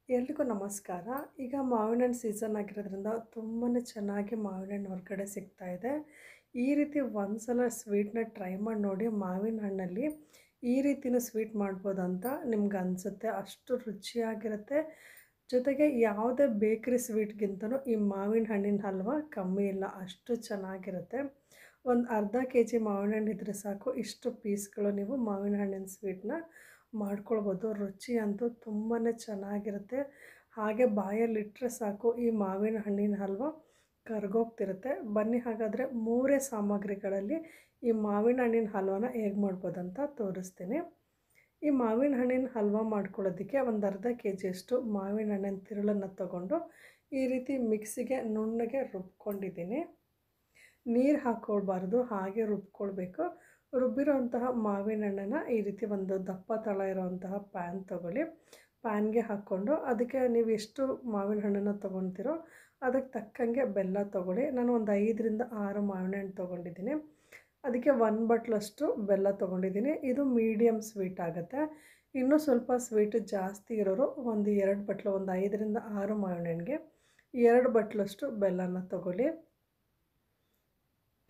ಎಲ್ರಿಗೂ ನಮಸ್ಕಾರ. ಈಗ ಮಾವಿನ ಹಣ್ಣು ಸೀಸನ್ ಆಗಿರೋದ್ರಿಂದ ತುಂಬಾ ಚೆನ್ನಾಗಿ ಮಾವಿನ ಹಣ್ಣು ಹೊರಗಡೆ ಸಿಗ್ತಾ ಇದೆ. ಈ ರೀತಿ ಒಂದ್ಸಲ ಸ್ವೀಟ್‌ನ ಟ್ರೈ ಮಾಡಿ ನೋಡಿ. ಮಾವಿನ ಹಣ್ಣಲ್ಲಿ ಈ ರೀತಿನೂ ಸ್ವೀಟ್ ಮಾಡ್ಬೋದಂತ ನಿಮ್ಗೆ ಅನಿಸುತ್ತೆ. ಅಷ್ಟು ರುಚಿಯಾಗಿರುತ್ತೆ. ಜೊತೆಗೆ ಯಾವುದೇ ಬೇಕ್ರಿ ಸ್ವೀಟ್ಗಿಂತನೂ ಈ ಮಾವಿನ ಹಣ್ಣಿನ ಹಲ್ವಾ ಕಮ್ಮಿ ಇಲ್ಲ, ಅಷ್ಟು ಚೆನ್ನಾಗಿರುತ್ತೆ. ಒಂದು ಅರ್ಧ ಕೆಜಿ ಮಾವಿನ ಹಣ್ಣು ಇದ್ದರೆ ಸಾಕು, ಇಷ್ಟು ಪೀಸ್ಗಳು ನೀವು ಮಾವಿನ ಹಣ್ಣಿನ ಸ್ವೀಟ್‌ನ ಮಾಡ್ಕೊಳ್ಬೋದು. ರುಚಿ ಅಂತೂ ತುಂಬಾ ಚೆನ್ನಾಗಿರುತ್ತೆ. ಹಾಗೆ ಬಾಯಲ್ಲಿಟ್ಟರೆ ಸಾಕು ಈ ಮಾವಿನ ಹಣ್ಣಿನ ಹಲ್ವ ಕರಗೋಗ್ತಿರುತ್ತೆ. ಬನ್ನಿ ಹಾಗಾದರೆ ಮೂರೇ ಸಾಮಗ್ರಿಗಳಲ್ಲಿ ಈ ಮಾವಿನ ಹಣ್ಣಿನ ಹಲ್ವನ ಹೇಗೆ ಮಾಡ್ಬೋದಂತ ತೋರಿಸ್ತೀನಿ. ಈ ಮಾವಿನ ಹಣ್ಣಿನ ಹಲ್ವ ಮಾಡ್ಕೊಳ್ಳೋದಕ್ಕೆ ಒಂದು ಅರ್ಧ ಕೆ ಜಿಯಷ್ಟು ಮಾವಿನ ಹಣ್ಣಿನ ತಿರುಳನ್ನು ತಗೊಂಡು ಈ ರೀತಿ ಮಿಕ್ಸಿಗೆ ನುಣ್ಣಗೆ ರುಬ್ಕೊಂಡಿದ್ದೀನಿ. ನೀರು ಹಾಕ್ಕೊಳ್ಬಾರ್ದು, ಹಾಗೆ ರುಬ್ಕೊಳ್ಬೇಕು. ರುಬ್ಬಿರೋಂತಹ ಮಾವಿನ ಹಣ್ಣನ್ನು ಈ ರೀತಿ ಒಂದು ದಪ್ಪ ತಳ ಇರೋವಂತಹ ಪ್ಯಾನ್ ತೊಗೊಳ್ಳಿ. ಪ್ಯಾನ್ಗೆ ಹಾಕ್ಕೊಂಡು ಅದಕ್ಕೆ ನೀವು ಎಷ್ಟು ಮಾವಿನ ಹಣ್ಣನ್ನು ತೊಗೊಳ್ತೀರೋ ಅದಕ್ಕೆ ತಕ್ಕಂಗೆ ಬೆಲ್ಲ ತೊಗೊಳ್ಳಿ. ನಾನು ಒಂದು 5ರಿಂದ 6 ಮಾವಿನ ಹಣ್ಣು ತೊಗೊಂಡಿದ್ದೀನಿ. ಅದಕ್ಕೆ 1 ಬಟ್ಲಷ್ಟು ಬೆಲ್ಲ ತೊಗೊಂಡಿದ್ದೀನಿ. ಇದು ಮೀಡಿಯಮ್ ಸ್ವೀಟ್ ಆಗುತ್ತೆ. ಇನ್ನೂ ಸ್ವಲ್ಪ ಸ್ವೀಟ್ ಜಾಸ್ತಿ ಇರೋರು ಒಂದು 2 ಬಟ್ಲು, ಒಂದು 5ರಿಂದ 6 ಮಾವಿನ ಹಣ್ಣಿಗೆ 2 ಬಟ್ಲಷ್ಟು ಬೆಲ್ಲನ ತೊಗೊಳ್ಳಿ.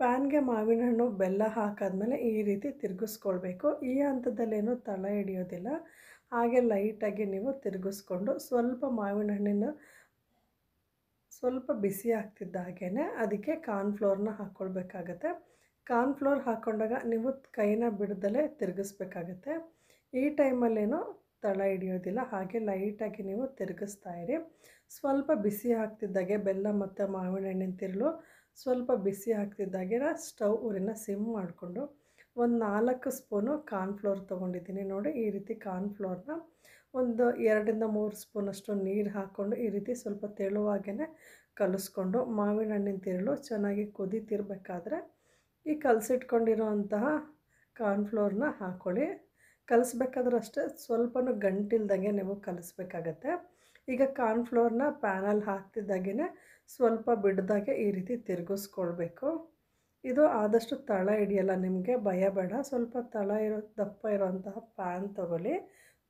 ಪ್ಯಾನ್ಗೆ ಮಾವಿನ ಹಣ್ಣು ಬೆಲ್ಲ ಹಾಕಾದ್ಮೇಲೆ ಈ ರೀತಿ ತಿರುಗಿಸ್ಕೊಳ್ಬೇಕು. ಈ ಹಂತದಲ್ಲೇನು ತಳ ಹಿಡಿಯೋದಿಲ್ಲ, ಹಾಗೆ ಲೈಟಾಗಿ ನೀವು ತಿರುಗಿಸ್ಕೊಂಡು ಸ್ವಲ್ಪ ಮಾವಿನ ಹಣ್ಣಿನ ಸ್ವಲ್ಪ ಬಿಸಿ ಆಗ್ತಿದ್ದ ಹಾಗೇ ಅದಕ್ಕೆ ಕಾರ್ನ್ಫ್ಲೋರ್ನ ಹಾಕ್ಕೊಳ್ಬೇಕಾಗತ್ತೆ. ಕಾರ್ನ್ಫ್ಲೋರ್ ಹಾಕ್ಕೊಂಡಾಗ ನೀವು ಕೈನ ಬಿಡದಲ್ಲೇ ತಿರುಗಿಸ್ಬೇಕಾಗತ್ತೆ. ಈ ಟೈಮಲ್ಲೇನೋ ತಳ ಹಿಡಿಯೋದಿಲ್ಲ, ಹಾಗೆ ಲೈಟಾಗಿ ನೀವು ತಿರುಗಿಸ್ತಾ ಇರಿ. ಸ್ವಲ್ಪ ಬಿಸಿ ಆಗ್ತಿದ್ದಾಗೆ ಬೆಲ್ಲ ಮತ್ತು ಮಾವಿನ ಹಣ್ಣಿನ ತಿರುಳು ಸ್ವಲ್ಪ ಬಿಸಿ ಆಗ್ತಿದ್ದಾಗೆ ಸ್ಟವ್ ಉರಿನ ಸಿಮ್ ಮಾಡಿಕೊಂಡು ಒಂದು 4 ಸ್ಪೂನು ಕಾರ್ನ್ಫ್ಲೋರ್ ತೊಗೊಂಡಿದ್ದೀನಿ. ನೋಡಿ, ಈ ರೀತಿ ಕಾರ್ನ್ಫ್ಲೋರ್ನ ಒಂದು 2ರಿಂದ 3 ಸ್ಪೂನಷ್ಟು ನೀರು ಹಾಕ್ಕೊಂಡು ಈ ರೀತಿ ಸ್ವಲ್ಪ ತೆಳುವಾಗೇ ಕಲಿಸ್ಕೊಂಡು ಮಾವಿನ ಹಣ್ಣಿನ ತಿರುಳು ಚೆನ್ನಾಗಿ ಕುದೀತಿರ್ಬೇಕಾದ್ರೆ ಈ ಕಲಸಿಟ್ಕೊಂಡಿರೋ ಅಂತಹ ಕಾರ್ನ್ಫ್ಲೋರ್ನ ಹಾಕ್ಕೊಳ್ಳಿ. ಕಲಿಸ್ಬೇಕಾದ್ರೂ ಅಷ್ಟೇ ಸ್ವಲ್ಪನೂ ಗಂಟಿಲ್ದಂಗೆ ನೀವು ಕಲಿಸ್ಬೇಕಾಗತ್ತೆ. ಈಗ ಕಾರ್ನ್ಫ್ಲೋರ್ನ ಪ್ಯಾನಲ್ಲಿ ಹಾಕ್ತಿದ್ದಾಗೇ ಸ್ವಲ್ಪ ಬಿಡ್ದಾಗೆ ಈ ರೀತಿ ತಿರುಗಿಸ್ಕೊಳ್ಬೇಕು. ಇದು ಆದಷ್ಟು ತಳ ಹಿಡಿಯಲ್ಲ, ನಿಮಗೆ ಭಯ ಬೇಡ. ಸ್ವಲ್ಪ ತಳ ದಪ್ಪ ಇರೋಂತಹ ಪ್ಯಾನ್ ತೊಗೊಳ್ಳಿ.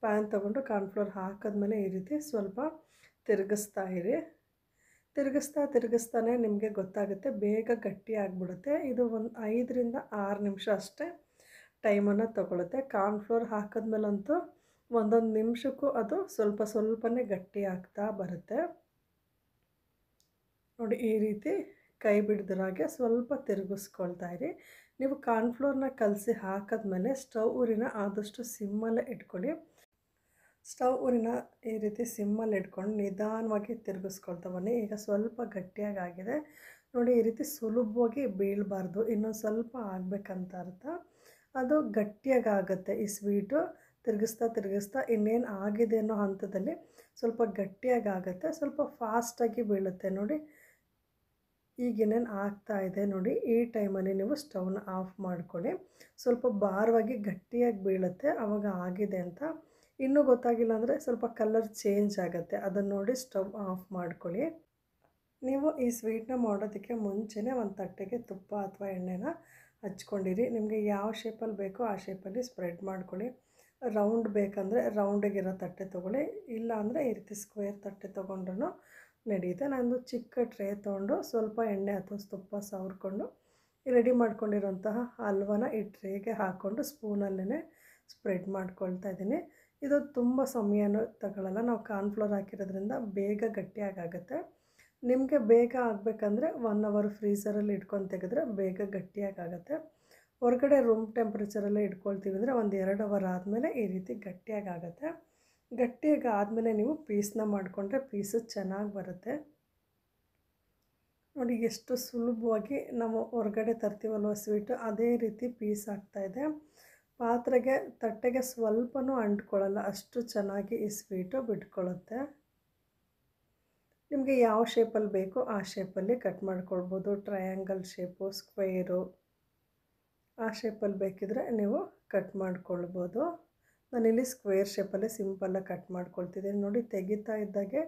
ಪ್ಯಾನ್ ತೊಗೊಂಡು ಕಾರ್ನ್ಫ್ಲೋರ್ ಹಾಕಿದ್ಮೇಲೆ ಈ ರೀತಿ ಸ್ವಲ್ಪ ತಿರುಗಿಸ್ತಾ ಇರಿ. ತಿರುಗಿಸ್ತಾನೆ ನಿಮಗೆ ಗೊತ್ತಾಗುತ್ತೆ, ಬೇಗ ಗಟ್ಟಿ ಆಗಿಬಿಡುತ್ತೆ. ಇದು ಒಂದು 5ರಿಂದ 6 ನಿಮಿಷ ಅಷ್ಟೇ ಟೈಮನ್ನು ತೊಗೊಳುತ್ತೆ. ಕಾರ್ನ್ಫ್ಲೋರ್ ಹಾಕಿದ್ಮೇಲಂತೂ ಒಂದೊಂದು ನಿಮಿಷಕ್ಕೂ ಅದು ಸ್ವಲ್ಪನೇ ಗಟ್ಟಿ ಆಗ್ತಾ ಬರುತ್ತೆ. ನೋಡಿ, ಈ ರೀತಿ ಕೈ ಬಿಡ್ದಿರಾಗೆ ಸ್ವಲ್ಪ ತಿರುಗಿಸ್ಕೊಳ್ತಾ ಇರಿ. ನೀವು ಕಾರ್ನ್ಫ್ಲೋರ್ನ ಕಲಸಿ ಹಾಕಿದ್ಮೇಲೆ ಸ್ಟವ್ ಉರಿನ ಆದಷ್ಟು ಸಿಮ್ಮಲ್ಲೇ ಇಟ್ಕೊಳ್ಳಿ. ಸ್ಟವ್ ಉರಿನ ಈ ರೀತಿ ಸಿಮ್ಮಲ್ಲಿ ಇಟ್ಕೊಂಡು ನಿಧಾನವಾಗಿ ತಿರುಗಿಸ್ಕೊಳ್ತಾ ಬನ್ನಿ. ಈಗ ಸ್ವಲ್ಪ ಗಟ್ಟಿಯಾಗಿ ಆಗಿದೆ ನೋಡಿ. ಈ ರೀತಿ ಸುಲಭವಾಗಿ ಬೀಳಬಾರ್ದು, ಇನ್ನೊಂದು ಸ್ವಲ್ಪ ಆಗಬೇಕಂತ ಅರ್ಥ. ಅದು ಗಟ್ಟಿಯಾಗಿ ಆಗುತ್ತೆ ಈ ಸ್ವೀಟು. ತಿರುಗಿಸ್ತಾ ಇನ್ನೇನು ಆಗಿದೆ ಅನ್ನೋ ಹಂತದಲ್ಲಿ ಸ್ವಲ್ಪ ಗಟ್ಟಿಯಾಗಿ ಆಗುತ್ತೆ, ಸ್ವಲ್ಪ ಫಾಸ್ಟಾಗಿ ಬೀಳುತ್ತೆ. ನೋಡಿ, ಈಗೇನೇನು ಆಗ್ತಾ ಇದೆ ನೋಡಿ. ಈ ಟೈಮಲ್ಲಿ ನೀವು ಸ್ಟವ್ನ ಆಫ್ ಮಾಡ್ಕೊಳ್ಳಿ. ಸ್ವಲ್ಪ ಭಾರವಾಗಿ ಗಟ್ಟಿಯಾಗಿ ಬೀಳುತ್ತೆ, ಆವಾಗ ಆಗಿದೆ ಅಂತ. ಇನ್ನೂ ಗೊತ್ತಾಗಿಲ್ಲ ಅಂದರೆ ಸ್ವಲ್ಪ ಕಲರ್ ಚೇಂಜ್ ಆಗುತ್ತೆ, ಅದನ್ನು ನೋಡಿ ಸ್ಟವ್ ಆಫ್ ಮಾಡ್ಕೊಳ್ಳಿ. ನೀವು ಈ ಸ್ವೀಟ್ನ ಮಾಡೋದಕ್ಕೆ ಮುಂಚೆನೇ ಒಂದು ತಟ್ಟೆಗೆ ತುಪ್ಪ ಅಥವಾ ಎಣ್ಣೆನ ಹಚ್ಕೊಂಡಿರಿ. ನಿಮಗೆ ಯಾವ ಶೇಪಲ್ಲಿ ಬೇಕೋ ಆ ಶೇಪಲ್ಲಿ ಸ್ಪ್ರೆಡ್ ಮಾಡ್ಕೊಳ್ಳಿ. ರೌಂಡ್ ಬೇಕಂದರೆ ರೌಂಡಿಗಿರೋ ತಟ್ಟೆ ತೊಗೊಳ್ಳಿ, ಇಲ್ಲ ಅಂದರೆ ಈ ರೀತಿ ಸ್ಕ್ವೇರ್ ತಟ್ಟೆ ತೊಗೊಂಡ್ರೂ ನಡೆಯುತ್ತೆ. ನಾನು ಚಿಕ್ಕ ಟ್ರೇ ತೊಗೊಂಡು ಸ್ವಲ್ಪ ಎಣ್ಣೆ ಅಥವಾ ತುಪ್ಪ ಸವರ್ಕೊಂಡು ರೆಡಿ ಮಾಡ್ಕೊಂಡಿರೋಂತಹ ಹಲ್ವನ ಈ ಟ್ರೇಗೆ ಹಾಕ್ಕೊಂಡು ಸ್ಪೂನಲ್ಲೇ ಸ್ಪ್ರೆಡ್ ಮಾಡ್ಕೊಳ್ತಾ ಇದ್ದೀನಿ. ಇದು ತುಂಬ ಸಮಯನೂ ತಗೊಳ್ಳಲ್ಲ, ನಾವು ಕಾರ್ನ್ಫ್ಲೋರ್ ಹಾಕಿರೋದ್ರಿಂದ ಬೇಗ ಗಟ್ಟಿಯಾಗುತ್ತೆ. ನಿಮಗೆ ಬೇಗ ಆಗಬೇಕಂದ್ರೆ 1 ಅವರ್ ಫ್ರೀಝರಲ್ಲಿ ಇಟ್ಕೊಂಡು ತೆಗೆದ್ರೆ ಬೇಗ ಗಟ್ಟಿಯಾಗುತ್ತೆ. ಹೊರಗಡೆ ರೂಮ್ ಟೆಂಪ್ರೇಚರಲ್ಲೇ ಇಟ್ಕೊಳ್ತೀವಿ ಅಂದರೆ ಒಂದು 2 ಅವರ್ ಆದಮೇಲೆ ಈ ರೀತಿ ಗಟ್ಟಿಯಾಗುತ್ತೆ. ಗಟ್ಟಿಯಾಗಿ ಆದಮೇಲೆ ನೀವು ಪೀಸ್ನ ಮಾಡಿಕೊಂಡ್ರೆ ಪೀಸು ಚೆನ್ನಾಗಿ ಬರುತ್ತೆ. ನೋಡಿ, ಎಷ್ಟು ಸುಲಭವಾಗಿ ನಾವು ಹೊರಗಡೆ ತರ್ತೀವಲ್ವ ಸ್ವೀಟು, ಅದೇ ರೀತಿ ಪೀಸ್ ಆಗ್ತಾಯಿದೆ. ತಟ್ಟೆಗೆ ಸ್ವಲ್ಪನೂ ಅಂಟ್ಕೊಳ್ಳಲ್ಲ, ಅಷ್ಟು ಚೆನ್ನಾಗಿ ಈ ಸ್ವೀಟು ಬಿಟ್ಕೊಳ್ಳುತ್ತೆ. ನಿಮಗೆ ಯಾವ ಶೇಪಲ್ಲಿ ಬೇಕೋ ಆ ಶೇಪಲ್ಲಿ ಕಟ್ ಮಾಡ್ಕೊಳ್ಬೋದು. ಟ್ರಯಾಂಗಲ್ ಶೇಪು, ಸ್ಕ್ವೇರು, ಆ ಶೇಪಲ್ಲಿ ಬೇಕಿದ್ರೆ ನೀವು ಕಟ್ ಮಾಡ್ಕೊಳ್ಬೋದು. ನಾನಿಲ್ಲಿ ಸ್ಕ್ವೇರ್ ಶೇಪಲ್ಲಿ ಸಿಂಪಲ್ಲಾಗಿ ಕಟ್ ಮಾಡ್ಕೊಳ್ತಿದ್ದೀನಿ. ನೋಡಿ, ತೆಗಿತಾ ಇದ್ದಾಗೆ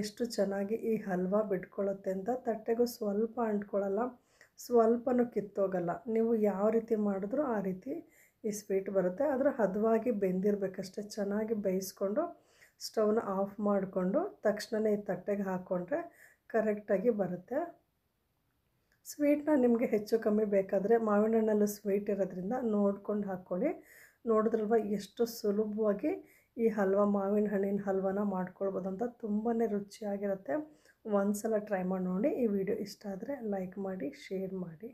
ಎಷ್ಟು ಚೆನ್ನಾಗಿ ಈ ಹಲ್ವಾ ಬಿಟ್ಕೊಳ್ಳುತ್ತೆ ಅಂತ. ತಟ್ಟೆಗೂ ಸ್ವಲ್ಪ ಅಂಟ್ಕೊಳ್ಳಲ್ಲ, ಸ್ವಲ್ಪನೂ ಕಿತ್ತೋಗಲ್ಲ. ನೀವು ಯಾವ ರೀತಿ ಮಾಡಿದ್ರೂ ಆ ರೀತಿ ಈ ಸ್ವೀಟ್ ಬರುತ್ತೆ. ಆದರೆ ಹದವಾಗಿ ಬೆಂದಿರಬೇಕಷ್ಟೆ. ಚೆನ್ನಾಗಿ ಬೇಯಿಸ್ಕೊಂಡು ಸ್ಟವ್ನ ಆಫ್ ಮಾಡಿಕೊಂಡು ತಕ್ಷಣವೇ ಈ ತಟ್ಟೆಗೆ ಹಾಕ್ಕೊಂಡ್ರೆ ಕರೆಕ್ಟಾಗಿ ಬರುತ್ತೆ. ಸ್ವೀಟ್ನ ನಿಮಗೆ ಹೆಚ್ಚು ಕಮ್ಮಿ ಬೇಕಾದರೆ ಮಾವಿನ ಹಣ್ಣಲ್ಲೂ ಸ್ವೀಟ್ ಇರೋದ್ರಿಂದ ನೋಡ್ಕೊಂಡು ಹಾಕ್ಕೊಳ್ಳಿ. ನೋಡಿದ್ರಲ್ವ ಎಷ್ಟು ಸುಲಭವಾಗಿ ಈ ಹಲ್ವಾ ಮಾವಿನ ಹಣ್ಣಿನ ಹಲ್ವಾನ ಮಾಡ್ಕೊಳ್ಬೋದು ಅಂತ. ತುಂಬಾ ರುಚಿಯಾಗಿರುತ್ತೆ. ಒಂದು ಸಲ ಟ್ರೈ ಮಾಡಿ ನೋಡಿ. ಈ ವಿಡಿಯೋ ಇಷ್ಟ ಆದರೆ ಲೈಕ್ ಮಾಡಿ, ಶೇರ್ ಮಾಡಿ.